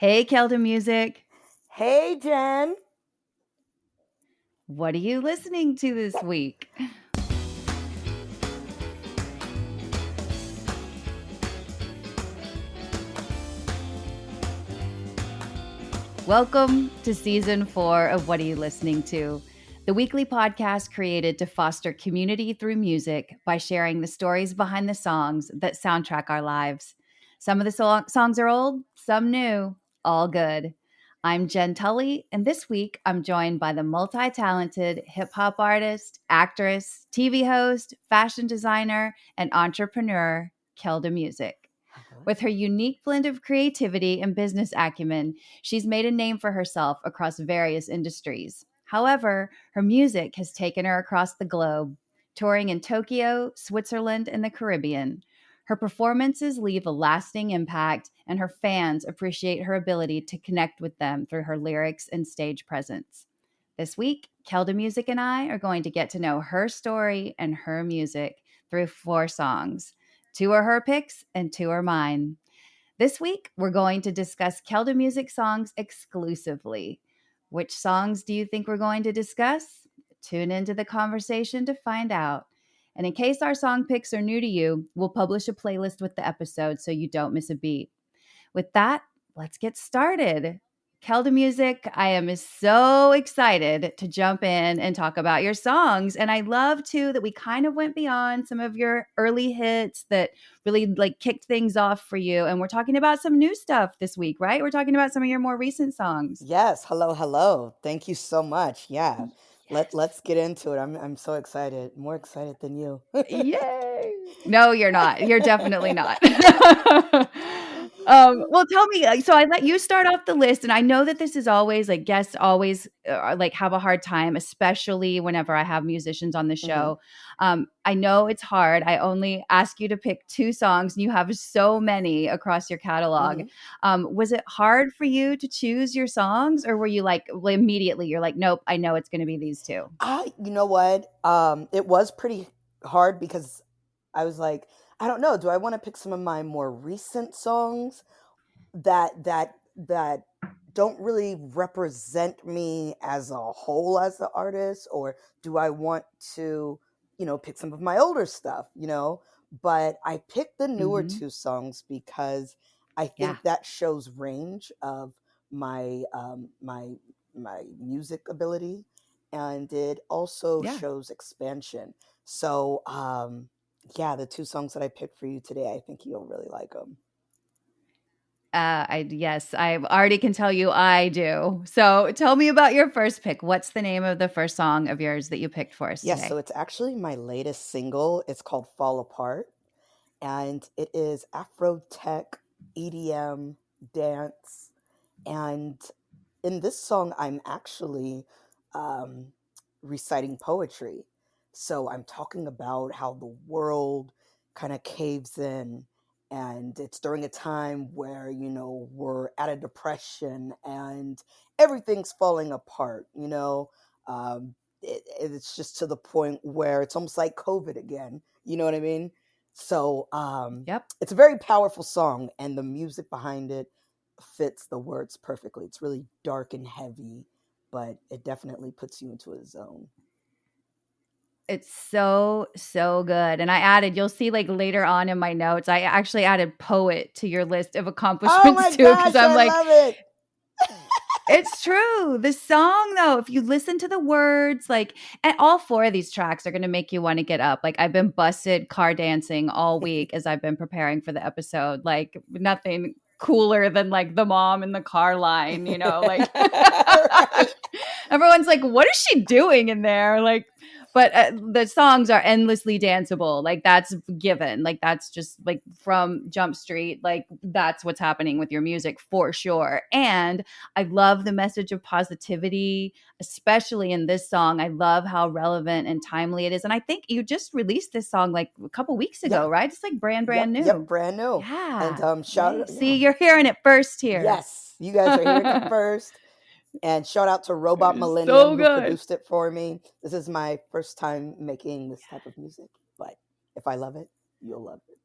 Hey, Keldamuzik. Hey, Jen. What are you listening to this week? Welcome to season 4 of What Are You Listening To? The weekly podcast created to foster community through music by sharing the stories behind the songs that soundtrack our lives. Some of the songs are old, some new, all good. I'm Jenn Tully, and this week I'm joined by the multi talented hip hop artist, actress, TV host, fashion designer, and entrepreneur, Keldamuzik. With her unique blend of creativity and business acumen, she's made a name for herself across various industries. However, her music has taken her across the globe, touring in Tokyo, Switzerland, and the Caribbean. Her performances leave a lasting impact, and her fans appreciate her ability to connect with them through her lyrics and stage presence. This week, Keldamuzik and I are going to get to know her story and her music through 4 songs. 2 are her picks and 2 are mine. This week, we're going to discuss Keldamuzik songs exclusively. Which songs do you think we're going to discuss? Tune into the conversation to find out. And in case our song picks are new to you, we'll publish a playlist with the episode so you don't miss a beat. With that, let's get started. Keldamuzik, I am so excited to jump in and talk about your songs. And I love too that we kind of went beyond some of your early hits that really like kicked things off for you. And we're talking about some new stuff this week, right? We're talking about some of your more recent songs. Yes, hello, hello. Thank you so much. Yeah. Let's get into it. I'm so excited. More excited than you. Yay. No, you're not. You're definitely not. Well, tell me. So I let you start off the list, and I know that this is always like guests always like have a hard time, especially whenever I have musicians on the hmm show. I know it's hard. I only ask you to pick 2 songs, and you have so many across your catalog. hmm Was it hard for you to choose your songs, or were you like well, immediately you're like, nope, I know it's going to be these 2? You know what? It was pretty hard because I was like, I don't know. Do I want to pick some of my more recent songs that don't really represent me as a whole as the artist, or do I want to pick some of my older stuff. But I picked the newer Mm-hmm. 2 songs because I Yeah. think that shows range of my music ability, and it also Yeah. shows expansion. So yeah, the 2 songs that I picked for you today, I think you'll really like them. Yes, I already can tell you I do. So tell me about your first pick. What's the name of the first song of yours that you picked for us Yes, so today? it's actually my latest single. It's called Fall Apart, and it is Afro tech, EDM, dance. And in this song, I'm actually um, reciting poetry. So I'm talking about how the world kind of caves in. And it's during a time where, we're at a depression and everything's falling apart. It's just to the point where it's almost like COVID again. You know what I mean? So Yep. it's a very powerful song, and the music behind it fits the words perfectly. It's really dark and heavy, but it definitely puts you into a zone. It's so, so good. And I added, you'll see like later on in my notes, I actually added poet to your list of Oh accomplishments my too. Cause gosh, I'm I like, love it. it's true. The song, though, if you listen to the words, like, and all 4 of these tracks are going to make you want to get up. Like, I've been busted car dancing all week as I've been preparing for the episode. Like, nothing cooler than like the mom in the car line, like Right. everyone's like, what is she doing in there? Like, but the songs are endlessly danceable. Like that's given. Like that's just like from Jump Street. Like that's what's happening with your music for sure. And I love the message of positivity, especially in this song. I love how relevant and timely it is. And I think you just released this song like a couple weeks Yeah. ago, right? It's like brand Yep, new. brand new. And Yeah. shout Yay. out, See, yeah. you're hearing it first here. Yes, you guys are hearing it first. And shout out to It Robot is Millennium so who good. produced it for me. This is my first time making this type of music, but if I love it, you'll love it.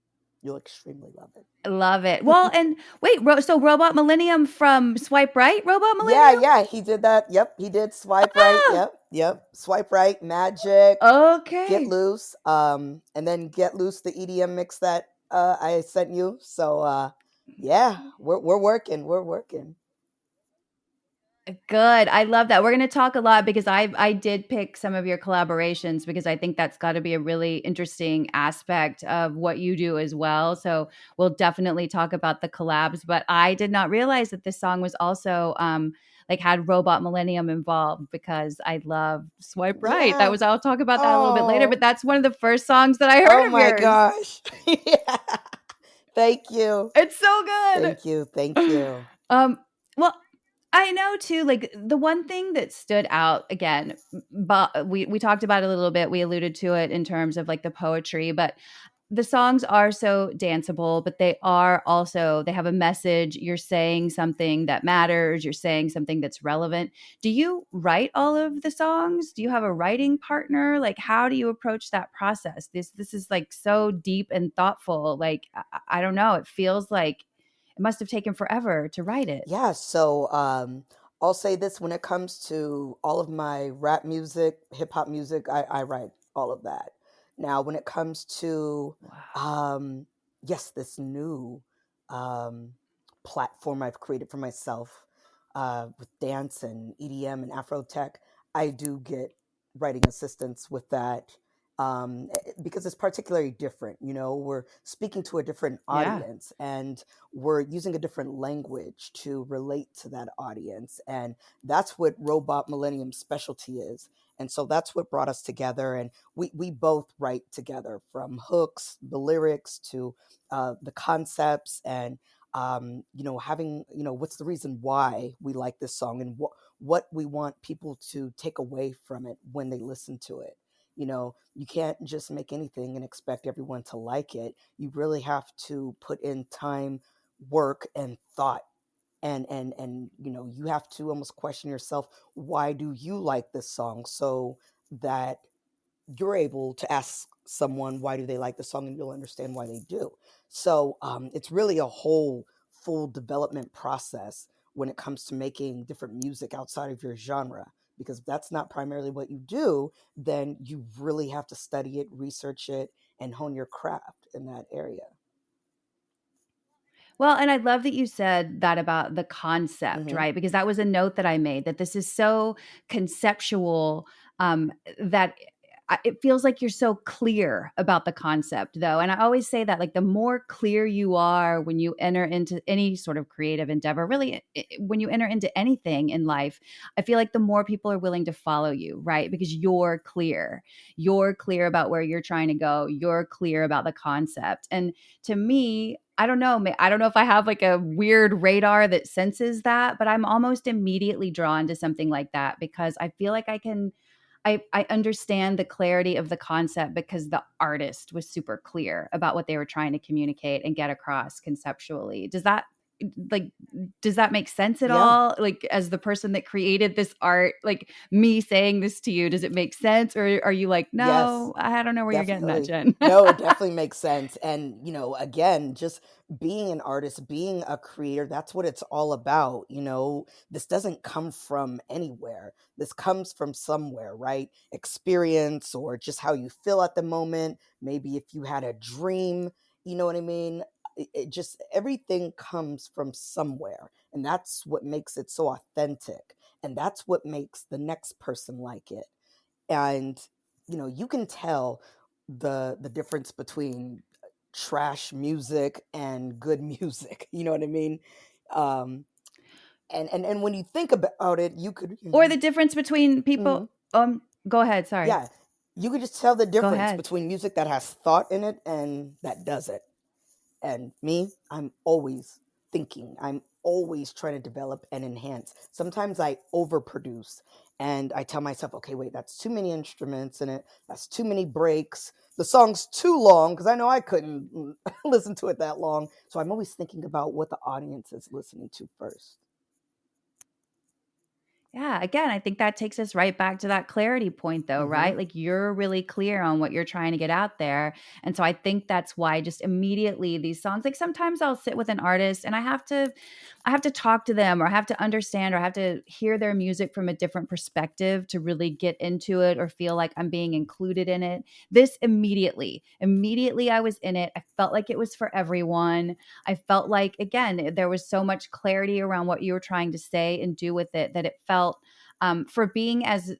You'll extremely love it. Love it. Well, and wait, so Robot Millennium from Swipe Right, Robot Yeah, Millennium? yeah, he did that. Yep, he did Swipe Right. Ah, Yep, yep. Swipe Right, Magic, Get okay. Loose, and then Get Loose, the EDM mix that I sent you. So yeah, we're working. We're working. Good. I love that. We're going to talk a lot because I did pick some of your collaborations because I think that's got to be a really interesting aspect of what you do as well. So we'll definitely talk about the collabs. But I did not realize that this song was also like had Robot Millennium involved because I love Swipe Right. That Yeah. was I'll talk about that a little bit later. But Oh, that's one of the first songs that I oh heard of my yours. gosh. Yeah. Thank you. It's so good. Thank you. Thank you. Well, I know too, like the one thing that stood out again, but we talked about it a little bit. We alluded to it in terms of like the poetry, but the songs are so danceable, but they are also they have a message. You're saying something that matters. You're saying something that's relevant. Do you write all of the songs? Do you have a writing partner? Like, how do you approach that process? This is like so deep and thoughtful. Like, I don't know. It feels like it must have taken forever to write it. Yeah, so I'll say this: when it comes to all of my rap music, hip hop music, I write all of that. Now, when it comes to Wow. um, yes, this new um, platform I've created for myself with dance and EDM and Afro tech, I do get writing assistance with that because it's particularly different. You know, we're speaking to a different Yeah. audience, and we're using a different language to relate to that audience. And that's what Robot Millennium's specialty is. And so that's what brought us together. And we both write together from hooks, the lyrics to the concepts and, having, what's the reason why we like this song and what we want people to take away from it when they listen to it. You can't just make anything and expect everyone to like it. You really have to put in time, work, and thought, and you have to almost question yourself, why do you like this song, so that you're able to ask someone why do they like the song, and you'll understand why they do. So it's really a whole full development process when it comes to making different music outside of your genre, because if that's not primarily what you do, then you really have to study it, research it, and hone your craft in that area. Well, and I love that you said that about the concept, Hmm. right? Because that was a note that I made that this is so conceptual that it feels like you're so clear about the concept, though. And I always say that, like, the more clear you are when you enter into any sort of creative endeavor, really, when you enter into anything in life, I feel like the more people are willing to follow you, right? Because you're clear. You're clear about where you're trying to go. You're clear about the concept. And to me, I don't know. I don't know if I have like a weird radar that senses that, but I'm almost immediately drawn to something like that because I feel like I understand the clarity of the concept because the artist was super clear about what they were trying to communicate and get across conceptually. Like does that make sense at Yeah. all? Like as the person that created this art, like me saying this to you, does it make sense or are you like, Yes. "No, I don't know where you're getting that, Definitely. Jen?" No, it definitely makes sense. And, again, just being an artist, being a creator, that's what it's all about. This doesn't come from anywhere. This comes from somewhere, right? Experience or just how you feel at the moment. Maybe if you had a dream, you know what I mean? It just, everything comes from somewhere. And that's what makes it so authentic. And that's what makes the next person like it. And you can tell the difference between trash music and good music. You know what I mean? um and when you think about it, you could Or the difference between mhm, people go ahead, sorry. yeah, you could just tell the Go difference ahead. between music that has thought in it and that doesn't. And me, I'm always thinking. I'm always trying to develop and enhance. Sometimes I overproduce and I tell myself, okay, wait, that's too many instruments in it. That's too many breaks. The song's too long because I know I couldn't listen to it that long. So I'm always thinking about what the audience is listening to first. Yeah, again, I think that takes us right back to that clarity point though, Mm-hmm. right? Like you're really clear on what you're trying to get out there. And so I think that's why just immediately these songs, like sometimes I'll sit with an artist and I have to talk to them or I have to understand or I have to hear their music from a different perspective to really get into it or feel like I'm being included in it. This immediately I was in it. I felt like it was for everyone. I felt like again there was so much clarity around what you were trying to say and do with it that it felt for being as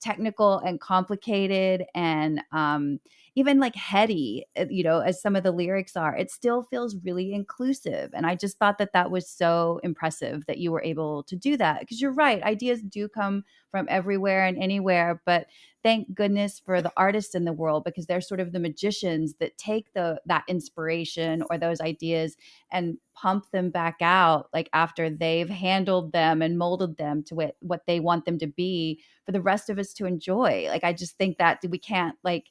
technical and complicated and even like heady, as some of the lyrics are, it still feels really inclusive. And I just thought that that was so impressive that you were able to do that because you're right, ideas do come from everywhere and anywhere, but thank goodness for the artists in the world because they're sort of the magicians that take that inspiration or those ideas and pump them back out like after they've handled them and molded them to what they want them to be for the rest of us to enjoy. Like I just think that we can't like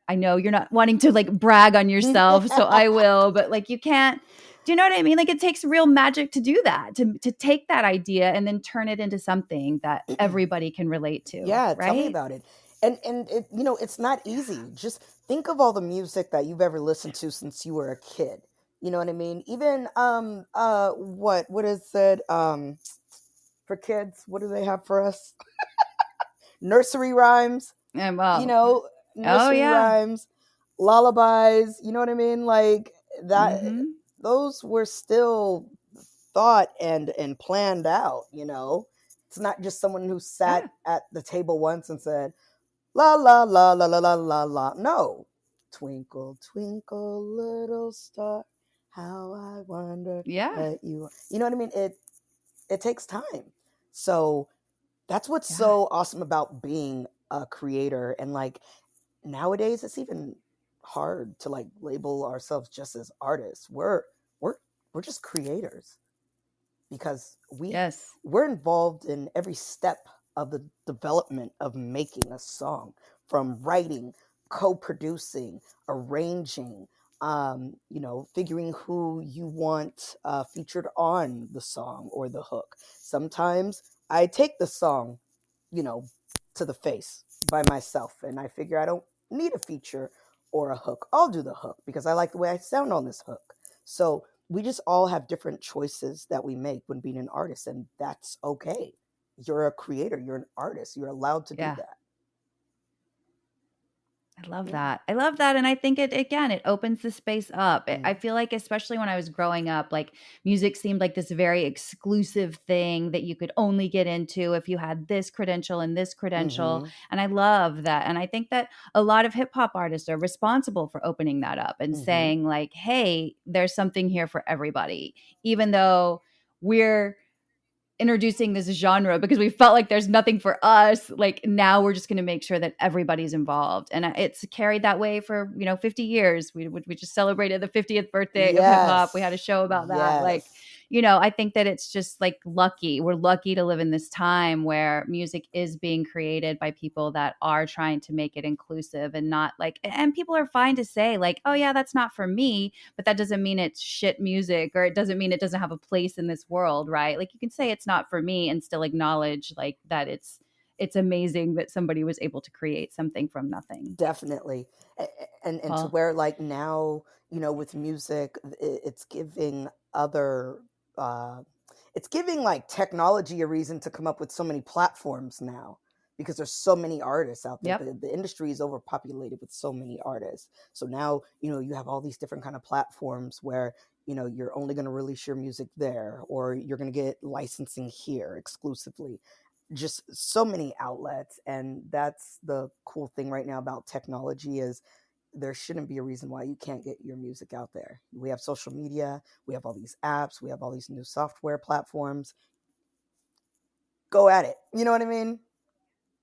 I know you're not wanting to like brag on yourself, so I will, but like you can't do you know what I mean? Like it takes real magic to do that, to take that idea and then turn it into something that everybody can relate to, Yeah, tell me right? about it. And it, it's not easy. Just think of all the music that you've ever listened to since you were a kid. You know what I mean? Even what is it for kids? What do they have for us? Nursery rhymes, And you well, know, oh nursery yeah. rhymes, lullabies, you know what I mean? Like that Mhm. those were still thought and planned out, you know. It's not just someone who sat Yeah. at the table once and said, la la la la la la la la. No. Twinkle, twinkle, little star, how I wonder Yeah. what you are. You know what I mean? It takes time. So that's what's Yeah. so awesome about being a creator. And like nowadays it's even hard to like label ourselves just as artists. We're we're just creators because Yes. we're involved in every step of the development of making a song, from writing, co-producing, arranging, figuring who you want featured on the song or the hook. Sometimes I take the song, you know, to the face by myself and I figure I don't need a feature or a hook. I'll do the hook because I like the way I sound on this hook. So we just all have different choices that we make when being an artist, and that's okay. You're a creator, you're an artist, you're allowed to do Yeah. that. I love Yeah. that. I love that, and I think it again, it opens the space up. I Mm-hmm. feel like especially when I was growing up, like, music seemed like this very exclusive thing that you could only get into if you had this credential, Mm-hmm. and I love that, and I think that a lot of hip hop artists are responsible for opening that up and Mm-hmm. saying like, "Hey, there's something here for everybody." Even though we're introducing this genre because we felt like there's nothing for us, like now we're just going to make sure that everybody's involved, and it's carried that way for 50 years. We just celebrated the 50th birthday of hip hop. We had a Yes. show about that. Like, Yes. I think that it's just like we're lucky to live in this time where music is being created by people that are trying to make it inclusive and not like, and people are fine to say like, oh yeah, that's not for me, but that doesn't mean it's shit music or it doesn't mean it doesn't have a place in this world, right? Like you can say it's not for me and still acknowledge like that it's amazing that somebody was able to create something from nothing. Definitely. And to Well, where like now, with music, it's giving other uh it's giving like technology a reason to come up with so many platforms now because there's so many artists out there. yep. The industry is overpopulated with so many artists. So now, you have all these different kind of platforms where, you're only going to release your music there or you're going to get licensing here exclusively, just so many outlets. And that's the cool thing right now about technology is there shouldn't be a reason why you can't get your music out there. We have social media, we have all these apps, we have all these new software platforms. Go at it, you know what I mean?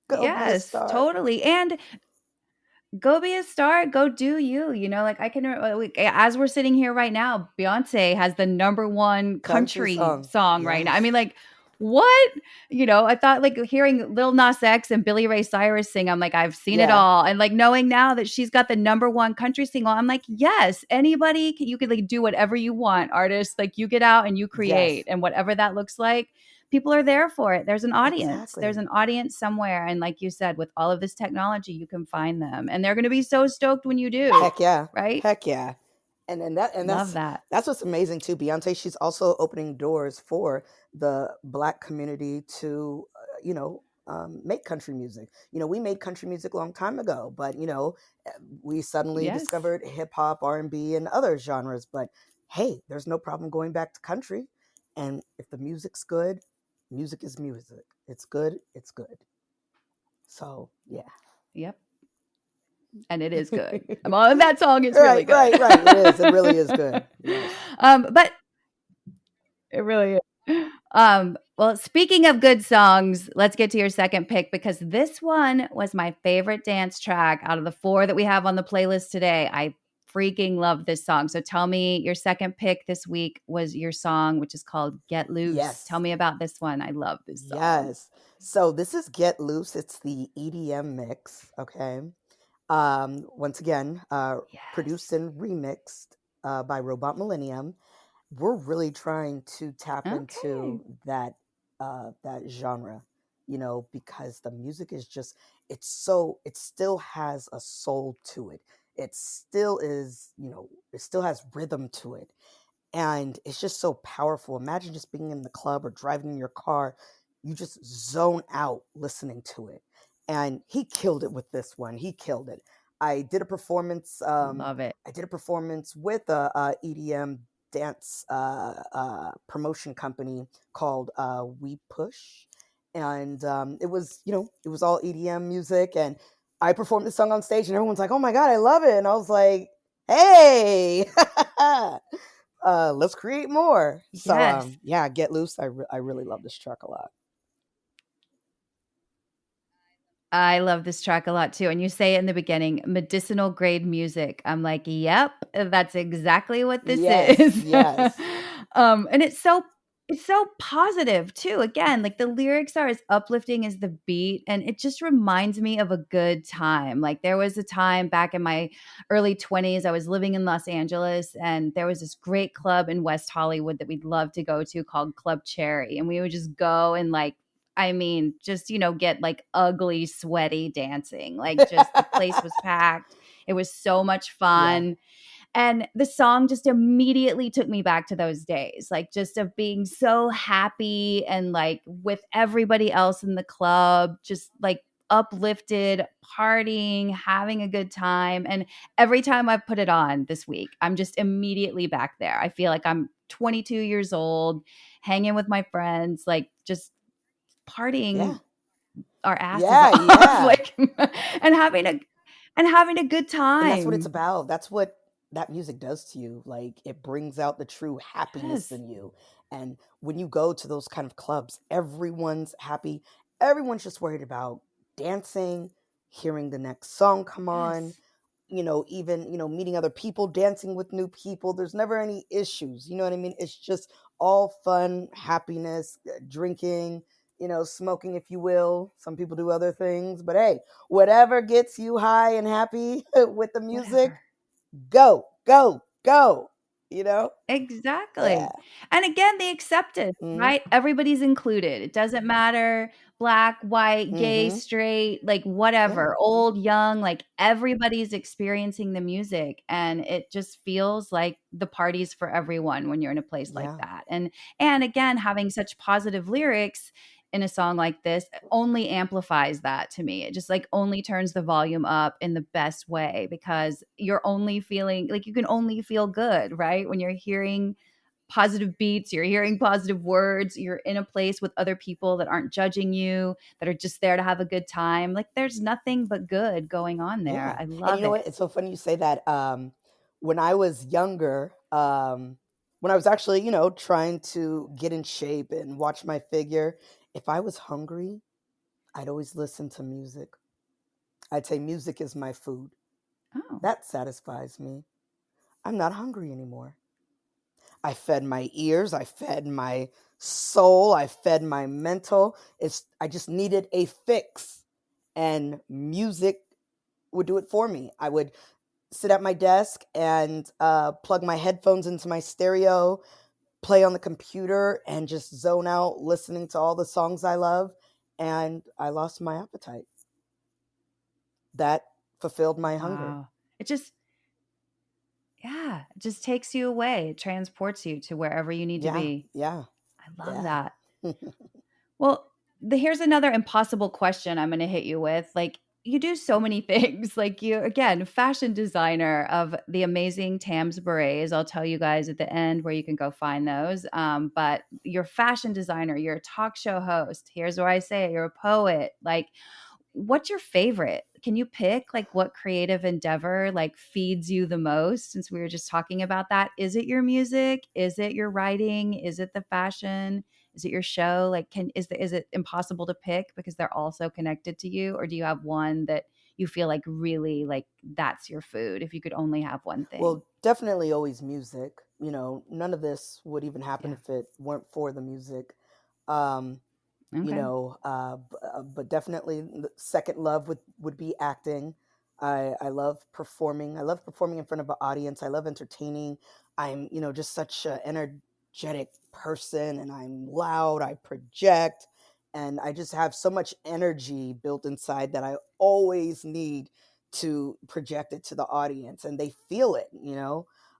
Go be a Yes, star. totally. And go be a star, go do you, like I can as we're sitting here right now, Beyonce has the number one Country country song, song right now. I mean yes. like what? I thought like hearing Lil Nas X and Billy Ray Cyrus sing, I'm like, I've seen it Yeah, all. And like knowing now that she's got the number one country single, I'm like, yes, anybody, you could like do whatever you want, artists. Like you get out and you create, yes, and whatever that looks like, people are there for it. There's an audience. There's exactly. an audience somewhere. And like you said, with all of this technology, you can find them. And they're going to be so stoked when you do, Heck yeah. right? Heck yeah. And Love that. that's what's amazing too. Beyonce, she's also opening doors for the black community to make country music. We made country music a long time ago, but we suddenly Yes. discovered hip hop, R&B, and other genres. But hey, there's no problem going back to country. And if the music's good, music is music. It's good, it's good. So yeah. Yep. And it is good. That song is really Right, good. right, right. It is. It really is good. Yes. But it really is. Well, speaking of good songs, let's get to your second pick because this one was my favorite dance track out of the four that we have on the playlist today. I freaking love this song. So tell me, your second pick this week was your song, which is called Get Loose. Tell Yes. me about this one. I love this song. Yes. So this is Get Loose. It's the EDM mix. Okay. Once again, produced Yes. and remixed by Robot Millennium. We're really trying to tap Okay. into that genre, because the music is just it still has a soul to it. It still is, it still has rhythm to it, and it's just so powerful. Imagine just being in the club or driving in your car, you just zone out listening to it. And he killed it with this one. He killed it. I did a performance. Love it. I did a performance with a EDM dance promotion company called We Push, and it was all EDM music, and I performed the song on stage, and everyone's like, "Oh my god, I love it!" And I was like, "Hey, let's create more." So Yes. yeah, Get Loose. I really love this track a lot. I love this track a lot too. And you say it in the beginning, medicinal grade music. I'm like, yep, that's exactly what this Yes, is. yes, And it's so positive too. Again, like the lyrics are as uplifting as the beat, and it just reminds me of a good time. Like there was a time back in my early 20s, I was living in Los Angeles, and there was this great club in West Hollywood that we'd love to go to called Club Cherry. And we would just go and like just, get like ugly, sweaty dancing. Like just the place was packed. It was so much yeah, fun. And the song just immediately took me back to those days, like just of being so happy and like with everybody else in the club, just like uplifted, partying, having a good time. And every time I put it on this week, I'm just immediately back there. I feel like I'm 22 years old, hanging with my friends, like just yeah, partying our asses yeah, off, yeah. like, and having a good And that's what it's time. about. That's what that music does to you. Like it brings out the true happiness Yes. in you. And when you go to those kind of clubs, everyone's happy. Everyone's just worried about dancing, hearing the next song come on, Yes. even, meeting other people, dancing with new people. There's never any issues. You know what I mean? It's just all fun, happiness, drinking, smoking, if you will. Some people do other things, but hey, whatever gets you high and happy with the music, Whatever. go, go, go. You know? Yeah. Exactly. And again, the acceptance, Mm right? Everybody's included. It doesn't matter black, white, hmm. Mm gay, hmm. straight, like Yeah. whatever, old, young, like everybody's experiencing the music. And it just feels like the party's for everyone when you're in a place like Yeah. that. And again, having such positive lyrics in a song like this only amplifies that to me. It just like only turns the volume up in the best way because you're only feeling like you can only feel good, right? When you're hearing positive beats, you're hearing positive words, you're in a place with other people that aren't judging you, that are just there to have a good time. Like there's nothing but good going on there. Yeah. I And you love know it. what? It's so funny you say that. When I was younger, when I was actually, trying to get in shape and watch my figure, if I was hungry, I'd always listen to music. I'd say music is my food. Oh, That satisfies me. I'm not hungry anymore. I fed my ears, I fed my soul, I fed my mental. I just needed a fix, and music would do it for me. I would sit at my desk and plug my headphones into my stereo, play on the computer, and just zone out listening to all the songs I love. And I lost my appetite. That fulfilled my hunger. Wow. It just, yeah, it just takes you away. It transports you to wherever you need to Yeah, be. yeah, I love yeah. that. Well, here's another impossible question I'm going to hit you with. Like, you do so many things. Like, you, again, fashion designer of the amazing Tams berets. I'll tell you guys at the end where you can go find those. But you're a fashion designer, you're a talk show host. Here's where I say it, you're a poet. Like, what's your favorite? Can you pick like what creative endeavor like feeds you the most, since we were just talking about that? Is it your music? Is it your writing? Is it the fashion? Is it your show? Like, is it impossible to pick because they're all so connected to you, or do you have one that you feel like really like that's your food if you could only have one thing? Well, definitely always music. None of this would even happen Yeah. if it weren't for the music. Um, Okay. but definitely the second love would be acting. I love performing. I love performing in front of an audience. I love entertaining. I'm just such an energetic person, and I'm loud. I project, and I just have so much energy built inside that I always need to project it to the audience, and they feel it.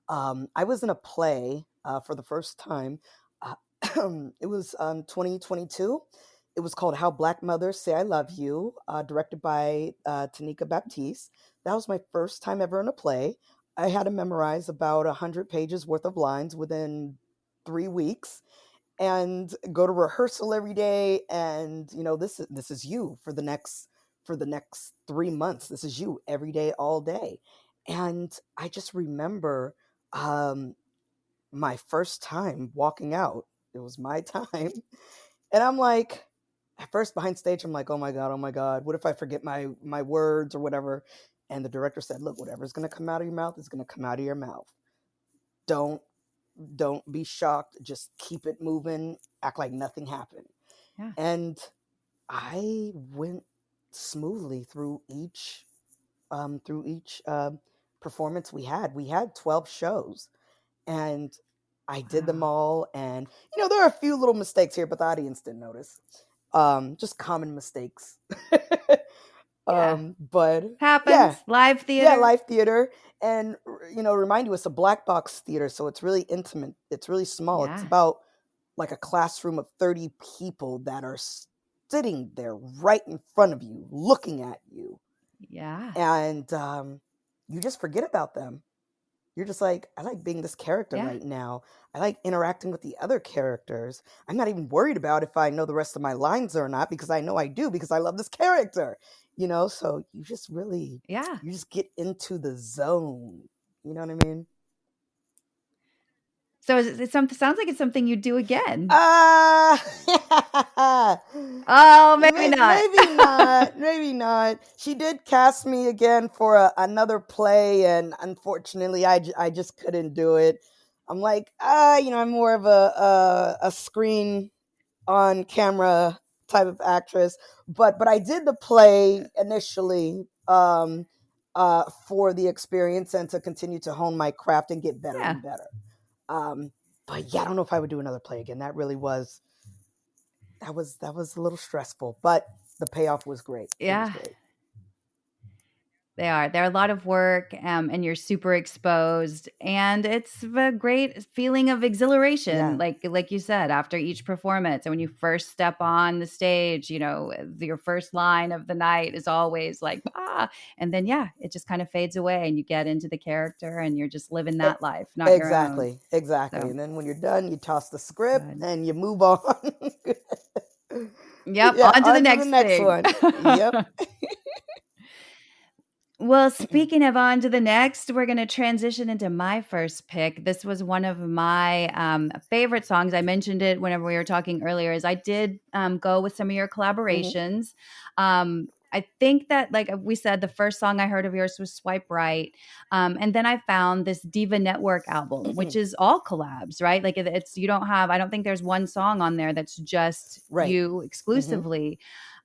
I was in a play for the first time. Uh, it was 2022. It was called How Black Mothers Say I Love You, directed by Tanika Baptiste. That was my first time ever in a play. I had to memorize about 100 pages worth of lines within 3 weeks, and go to rehearsal every day. And this is you for the next 3 months. This is you every day, all day. And I just remember um, my first time walking out. It was my time. And I'm like, at first behind stage, I'm like, oh my God, what if I forget my words or whatever? And the director said, look, whatever's gonna come out of your mouth is gonna come out of your mouth. Don't don't be shocked. Just keep it moving. Act like nothing happened. Yeah. And I went smoothly through each performance we had. We had 12 shows, and I did them Wow. all. And there are a few little mistakes here, but the audience didn't notice. Just common mistakes. Yeah. But yeah, Happens. Live yeah, theater. live theater. And remind you, it's a black box theater, so it's really intimate. It's really small. It's Yeah. about like a classroom of 30 people that are sitting there right in front of you, looking at you. Yeah. And you just forget about them. You're just like, I like being this character Yeah. right now. I like interacting with the other characters. I'm not even worried about if I know the rest of my lines or not, because I know I do, because I love this character. So Yeah. you just get into the zone. You know what I mean? So it sounds like it's something you do again. Uh Oh, maybe not. maybe not. Maybe not. She did cast me again for another play, and unfortunately, I just couldn't do it. I'm like, I'm more of a screen on camera type of actress, but I did the play initially for the experience and to continue to hone my craft and get better Yeah. and better. Um, but yeah, I don't know if I would do another play again. That was a little stressful, but the payoff was great. It was Yeah. great. They are. They're a lot of work, and you're super exposed, and it's a great feeling of exhilaration, Yeah. like you said, after each performance. And when you first step on the stage, your first line of the night is always like and then yeah, it just kind of fades away, and you get into the character, and you're just living E- that life, not your own. exactly. Exactly. So And then when you're done, you toss the script good. and you move on. Yep. Yeah, On to the on to the next next thing. one. Yep. Well, speaking of on to the next, we're going to transition into my first pick. This was one of my favorite songs. I mentioned it whenever we were talking earlier. Is I did go with some of your Hmm. collaborations. Um, I think that, like we said, the first song I heard of yours was Swipe Right. And then I found this Diva Network album, which is all collabs, right? Like it's, you don't have, I don't think there's one song on there that's just Right. you Hmm. exclusively.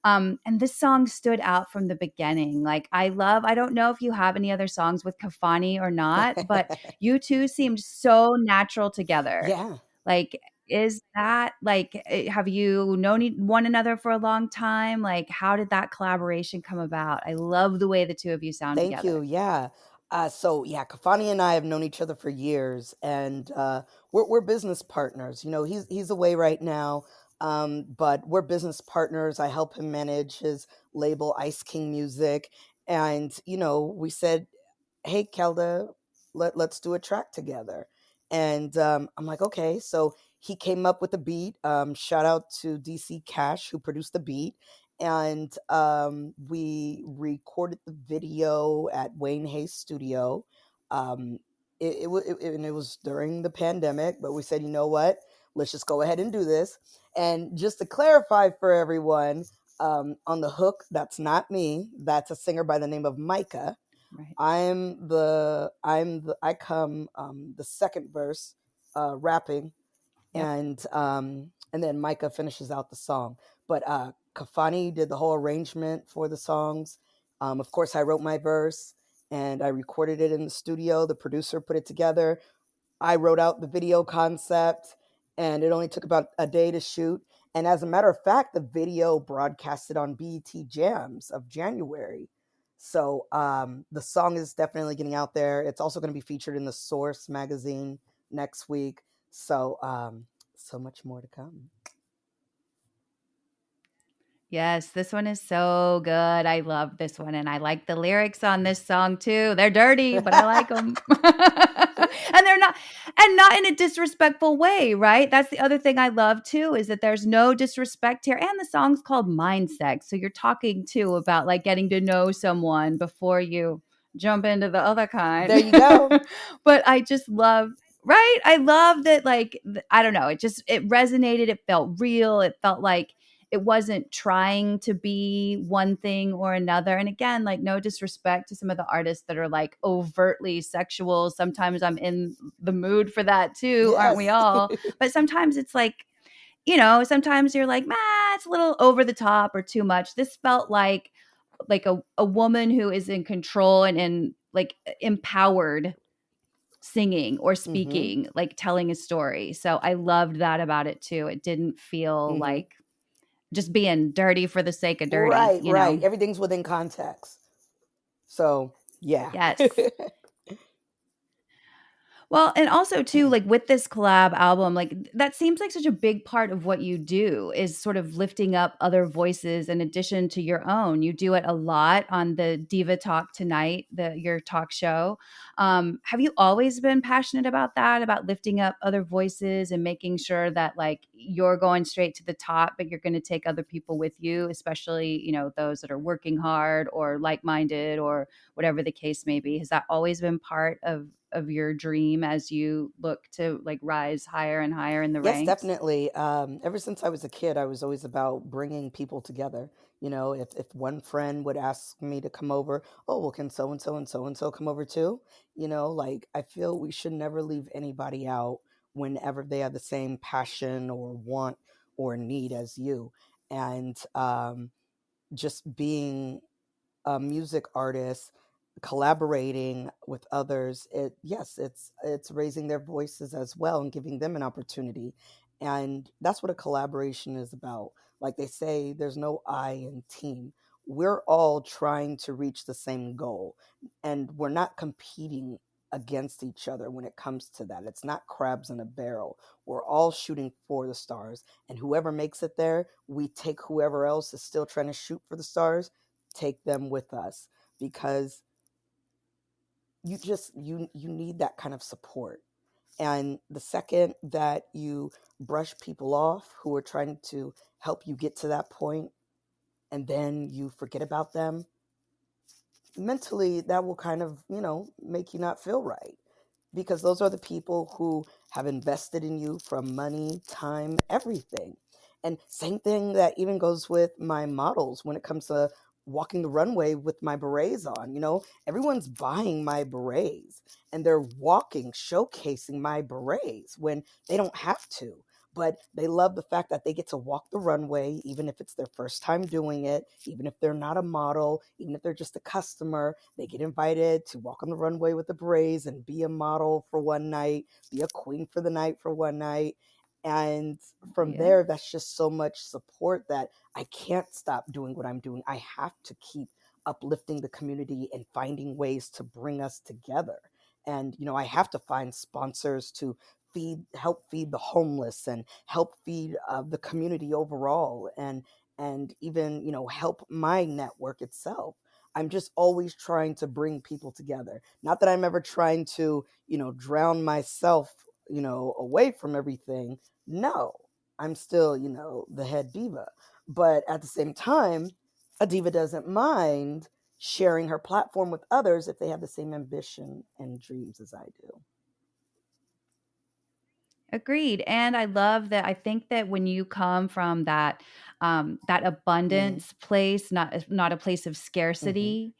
And this song stood out from the beginning. Like I don't know if you have any other songs with Kafani or not, but you two seemed so natural together. Yeah. Like, is that like, have you known one another for a long time? Like, how did that collaboration come about? I love the way the two of you sound Thank you. together. Yeah. So yeah, Kafani and I have known each other for years, and we're business partners. You know, he's away right now, but we're business partners. I help him manage his label, Ice King Music, and we said, "Hey, Kelda, let's do a track together." And I'm like, "Okay." So he came up with the beat. Shout out to DC Cash who produced the beat, and we recorded the video at Wayne Hayes Studio. Um, and it was during the pandemic, but we said, you know what? Let's just go ahead and do this. And just to clarify for everyone, on the hook, that's not me. That's a singer by the name of Micah. Right. I come the second verse, rapping, Yep. and then Micah finishes out the song. But Kafani did the whole arrangement for the songs. Of course, I wrote my verse and I recorded it in the studio. The producer put it together. I wrote out the video concept, and it only took about a day to shoot. And as a matter of fact, the video broadcasted on BET Jams of January. So the song is definitely getting out there. It's also going to be featured in the Source magazine next week. So so much more to come. Yes, this one is so good. I love this one, and I like the lyrics on this song too. They're dirty, but I like them. And they're not, and not in a disrespectful way, right? That's the other thing I love too, is that there's no disrespect here. And the song's called Mind Sex. So you're talking too about like getting to know someone before you jump into the other There kind. you go. But I just love, right? I love that, like, I don't know, it resonated, it felt real, it felt like it wasn't trying to be one thing or another. And again, like, no disrespect to some of the artists that are like overtly sexual. Sometimes I'm in the mood for that too, aren't we Yes. all? But sometimes it's like, sometimes you're like, it's a little over the top or too much. This felt like a woman who is in control and like empowered, singing or Hmm. speaking, like telling a story. So I loved that about it too. It didn't feel Hmm. like just being dirty for the sake of dirty, Right, right. Everything's within context. So yeah. Yes. Well, and also too, like with this collab album, like that seems like such a big part of what you do is sort of lifting up other voices in addition to your own. You do it a lot on the Diva Talk Tonight, your talk show. Have you always been passionate about that, about lifting up other voices and making sure that like you're going straight to the top, but you're going to take other people with you, especially, those that are working hard or like-minded or whatever the case may be? Has that always been part of your dream as you look to like rise higher and higher in the Yes, ranks? definitely. Ever since I was a kid, I was always about bringing people together. If one friend would ask me to come over, oh, well, can so and so and so and so come over too? Like I feel we should never leave anybody out whenever they have the same passion or want or need as you. And just being a music artist, collaborating with others, it's raising their voices as well and giving them an opportunity. And that's what a collaboration is about. Like they say, there's no I in team. We're all trying to reach the same goal, and we're not competing against each other when it comes to that. It's not crabs in a barrel. We're all shooting for the stars, and whoever makes it there, we take whoever else is still trying to shoot for the stars, take them with us, because you need that kind of support. And the second that you brush people off who are trying to help you get to that point, and then you forget about them, mentally that will kind of make you not feel right, because those are the people who have invested in you from money, time, everything. And same thing that even goes with my models when it comes to walking the runway with my berets on. Everyone's buying my berets and they're walking, showcasing my berets when they don't have to. But they love the fact that they get to walk the runway, even if it's their first time doing it, even if they're not a model, even if they're just a customer. They get invited to walk on the runway with the berets and be a model for one night, be a queen for the night for one night. And from Yeah. there, that's just so much support that I can't stop doing what I'm doing. I have to keep uplifting the community and finding ways to bring us together. And, I have to find sponsors to help feed the homeless and help feed the community overall, and even, help my network itself. I'm just always trying to bring people together. Not that I'm ever trying to, drown myself, away from everything. No, I'm still, the head diva. But at the same time, a diva doesn't mind sharing her platform with others if they have the same ambition and dreams as I do. Agreed. And I love that. I think that when you come from that Mm-hmm. abundance place, not a place of Mm-hmm. scarcity,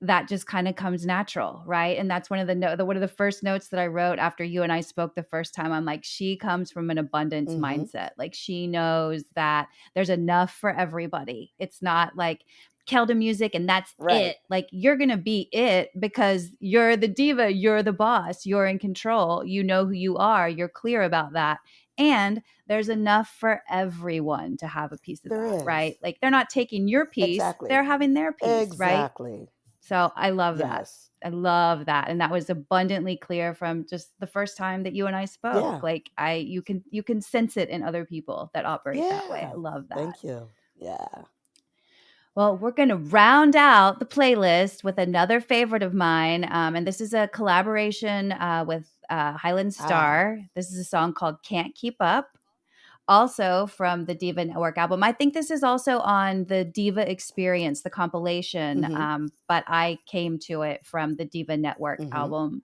that just kind of comes natural, right? And that's one of one of the first notes that I wrote after you and I spoke the first time. I'm like, she comes from an abundance Mm-hmm. mindset. Like she knows that there's enough for everybody. It's not like Kelda music and that's Right. it. Like you're going to be it because you're the diva, you're the boss, you're in control, you know who you are, you're clear about that. And there's enough for everyone to have a piece of There that, is. right? Like they're not taking your piece, Exactly. they're having their piece, right? Exactly. So I love that. Yes. I love that. And that was abundantly clear from just the first time that you and I spoke. Yeah. Like you can sense it in other people that operate that way. Yeah. I love that. Thank you. Yeah. Well, we're going to round out the playlist with another favorite of mine. And this is a collaboration with Highland Ah. Star. This is a song called Can't Keep Up, also from the Diva Network album. I think this is also on the Diva Experience, the compilation, Mm-hmm. but I came to it from the Diva Network Mm-hmm. album.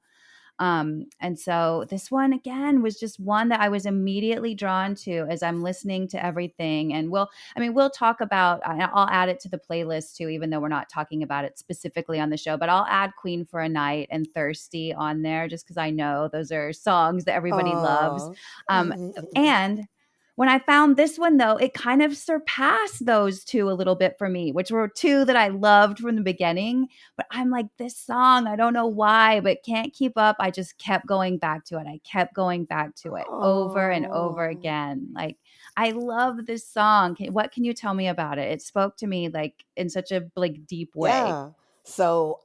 And so this one again was just one that I was immediately drawn to as I'm listening to everything. And we'll talk about, I'll add it to the playlist too, even though we're not talking about it specifically on the show, but I'll add Queen for a Night and Thirsty on there just because I know those are songs that everybody loves. Oh. Um, and when I found this one, though, it kind of surpassed those two a little bit for me, which were two that I loved from the beginning. But I'm like, this song, I don't know why, but Can't Keep Up. I just kept going back to it. I kept going back to it over and over Oh. again. Like, I love this song. What can you tell me about it? It spoke to me like in such a like deep way. Yeah. So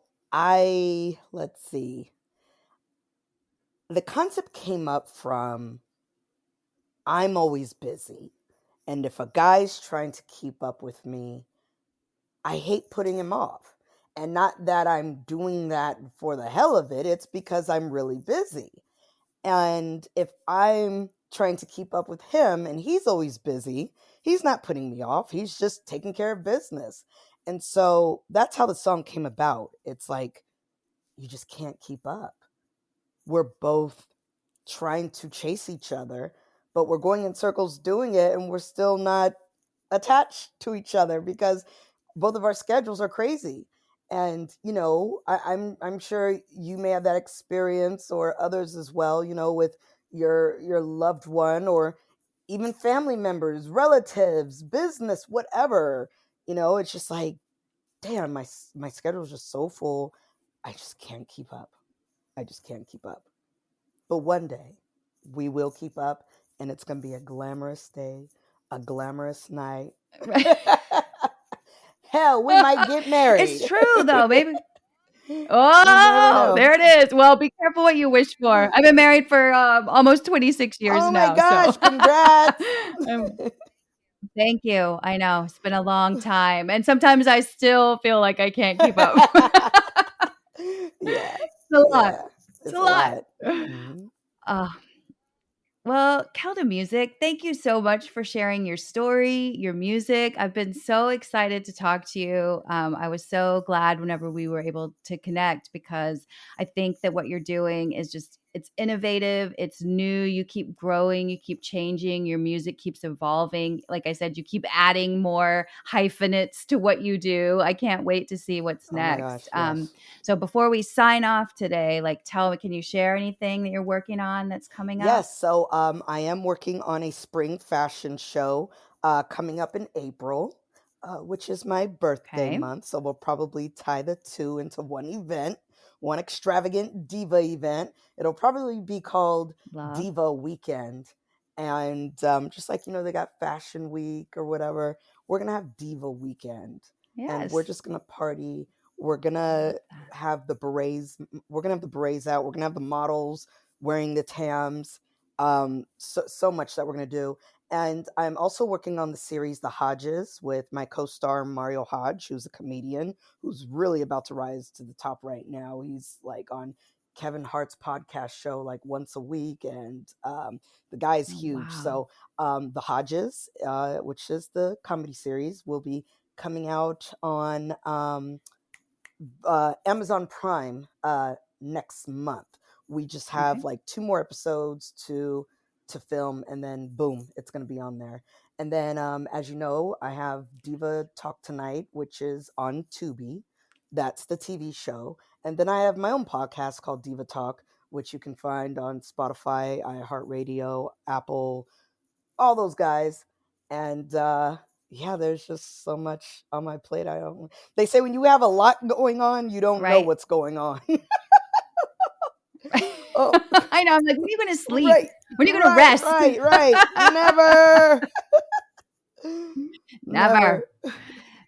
let's see. The concept came up from I'm always busy. And if a guy's trying to keep up with me, I hate putting him off. And not that I'm doing that for the hell of it, it's because I'm really busy. And if I'm trying to keep up with him and he's always busy, he's not putting me off. He's just taking care of business. And so that's how the song came about. It's like, you just can't keep up. We're both trying to chase each other, but we're going in circles doing it and we're still not attached to each other because both of our schedules are crazy. And I'm sure you may have that experience or others as well, with your loved one or even family members, relatives, business, whatever. It's just like, damn, my schedule is just so full. I just can't keep up. I just can't keep up. But one day we will keep up and it's going to be a glamorous day, a glamorous night. Hell, we might get It's married. true, though, baby. You never Oh, know. there it is. Well, be careful what you wish for. I've been married for almost 26 years Oh my now. So gosh, congrats. um, thank you. I know it's been a long time. And sometimes I still feel like I can't keep up. Yeah. It's a lot. Yeah. It's It's a a lot. lot. Mhm. Uh, well, Keldamuzik, thank you so much for sharing your story, your music. I've been so excited to talk to you. I was so glad whenever we were able to connect because I think that what you're doing is just It's innovative, it's new, you keep growing, you keep changing, your music keeps evolving. Like I said, you keep adding more hyphenates to what you do. I can't wait to see what's Oh my next. gosh, yes. So before we sign off today, like tell me, can you share anything that you're working on that's coming up? Yes, so I am working on a spring fashion show coming up in April, which is my birthday Okay. month. So we'll probably tie the two into one event, one extravagant diva event. It'll probably be called Love. Diva Weekend. And just like, they got Fashion Week or whatever, we're going to have Diva Weekend. And we're Yes. just going to party. We're going I love to that. have the berets. We're going to have the berets out. We're going to have the models wearing the Tams. So much that we're going to do. And I'm also working on the series The Hodges with my co-star Mario Hodge, who's a comedian who's really about to rise to the top right now. He's like on Kevin Hart's podcast show like once a week, and the guy's Oh, huge. wow. So The Hodges, which is the comedy series, will be coming out on Amazon Prime next month. We just have Okay. like 2 more episodes to film, and then boom, it's going to be on there. And then, as you know, I have Diva Talk Tonight, which is on Tubi. That's the TV show. And then I have my own podcast called Diva Talk, which you can find on Spotify, iHeartRadio, Apple, all those guys. And yeah, there's just so much on my plate. I don't. They say when you have a lot going on, you don't know Right. what's going on. Oh, I know. I'm like, when are you going to sleep? right, When are you going to right, rest? right, right. Never, never. Never.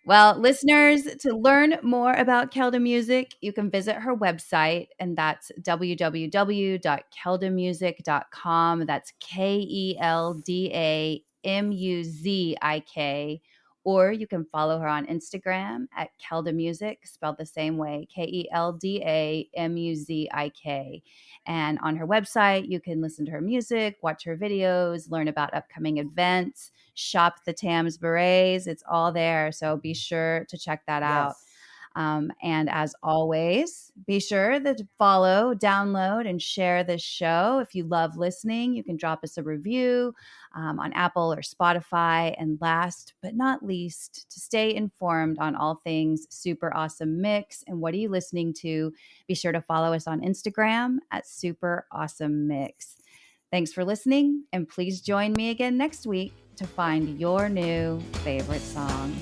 Well, listeners, to learn more about Keldamuzik, you can visit her website, and that's www.keldamuzik.com. That's KELDAMUZIK. Or you can follow her on Instagram at Keldamuzik, spelled the same way, KELDAMUZIK. And on her website, you can listen to her music, watch her videos, learn about upcoming events, shop the Tams berets. It's all there. So be sure to check that out. Yes, And as always, be sure to follow, download, and share this show. If you love listening, you can drop us a review on Apple or Spotify. And last but not least, to stay informed on all things Super Awesome Mix and what are you listening to, be sure to follow us on Instagram at Super Awesome Mix. Thanks for listening, and please join me again next week to find your new favorite song.